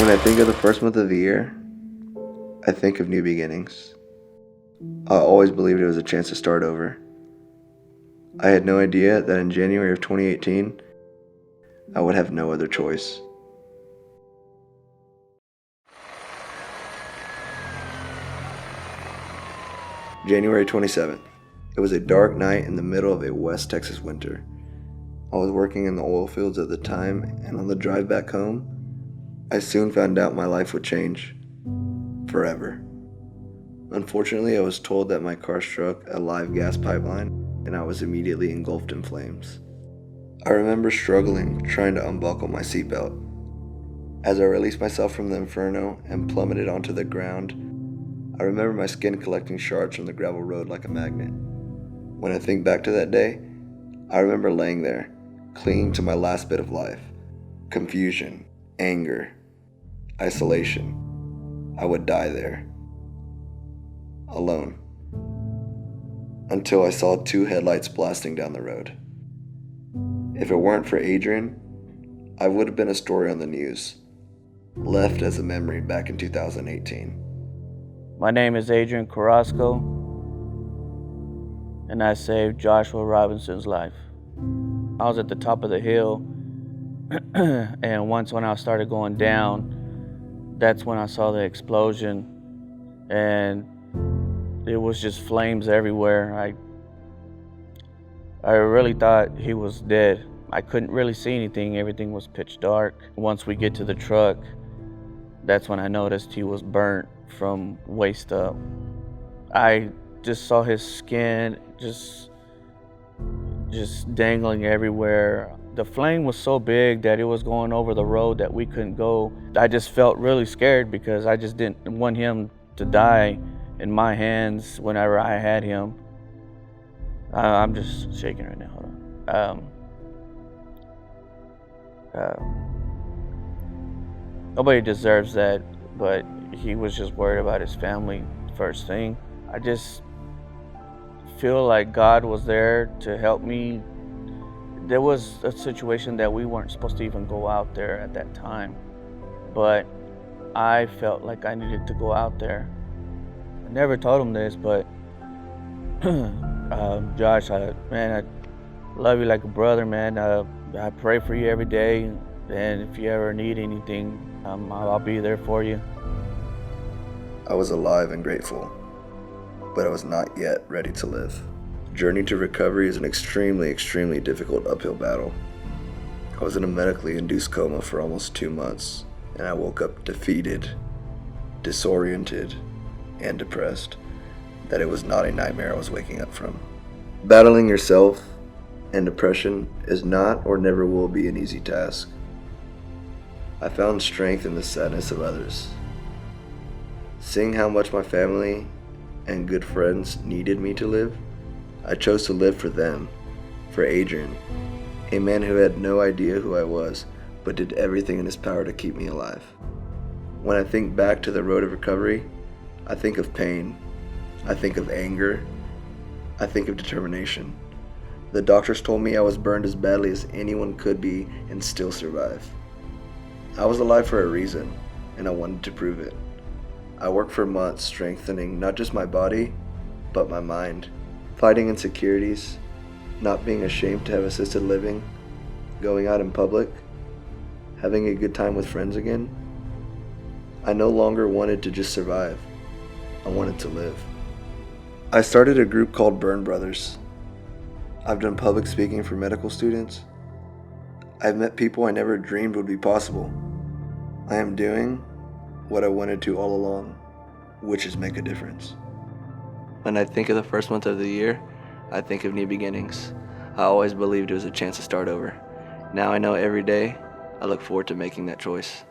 When I think of the first month of the year, I think of new beginnings. I always believed it was a chance to start over. I had no idea that in January of 2018, I would have no other choice. January 27th. It was a dark night in the middle of a West Texas winter. I was working in the oil fields at the time, and on the drive back home, I soon found out my life would change forever. Unfortunately, I was told that my car struck a live gas pipeline, and I was immediately engulfed in flames. I remember struggling, trying to unbuckle my seatbelt. As I released myself from the inferno and plummeted onto the ground, I remember my skin collecting shards from the gravel road like a magnet. When I think back to that day, I remember laying there, clinging to my last bit of life. Confusion, anger, isolation. I would die there, alone, until I saw two headlights blasting down the road. If it weren't for Adrian, I would have been a story on the news, left as a memory back in 2018. My name is Adrian Carrasco, and I saved Joshua Robertson's life. I was at the top of the hill, and once when I started going down, that's when I saw the explosion, and it was just flames everywhere. I really thought he was dead. I couldn't really see anything. Everything was pitch dark. Once we get to the truck, that's when I noticed he was burnt from waist up. I just saw his skin just dangling everywhere. The flame was so big that it was going over the road that we couldn't go. I just felt really scared because I just didn't want him to die in my hands whenever I had him. I'm just shaking right now, hold on. Nobody deserves that, but he was just worried about his family first thing. I just feel like God was there to help me. There was a situation that we weren't supposed to even go out there at that time, but I felt like I needed to go out there. I never told him this, but Josh, I love you like a brother, man. I pray for you every day, and if you ever need anything, I'll be there for you. I was alive and grateful, but I was not yet ready to live. Journey to recovery is an extremely difficult uphill battle. I was in a medically induced coma for almost 2 months, and I woke up defeated, disoriented, and depressed. That it was not a nightmare I was waking up from. Battling yourself and depression is not or never will be an easy task. I found strength in the sadness of others. Seeing how much my family and good friends needed me to live, I chose to live for them, for Adrian, a man who had no idea who I was, but did everything in his power to keep me alive. When I think back to the road of recovery, I think of pain, I think of anger, I think of determination. The doctors told me I was burned as badly as anyone could be and still survive. I was alive for a reason, and I wanted to prove it. I worked for months strengthening not just my body, but my mind, fighting insecurities, not being ashamed to have assisted living, going out in public, having a good time with friends again. I no longer wanted to just survive. I wanted to live. I started a group called Burn Brothers. I've done public speaking for medical students. I've met people I never dreamed would be possible. I am doing what I wanted to all along, which is make a difference. When I think of the first month of the year, I think of new beginnings. I always believed it was a chance to start over. Now I know every day I look forward to making that choice.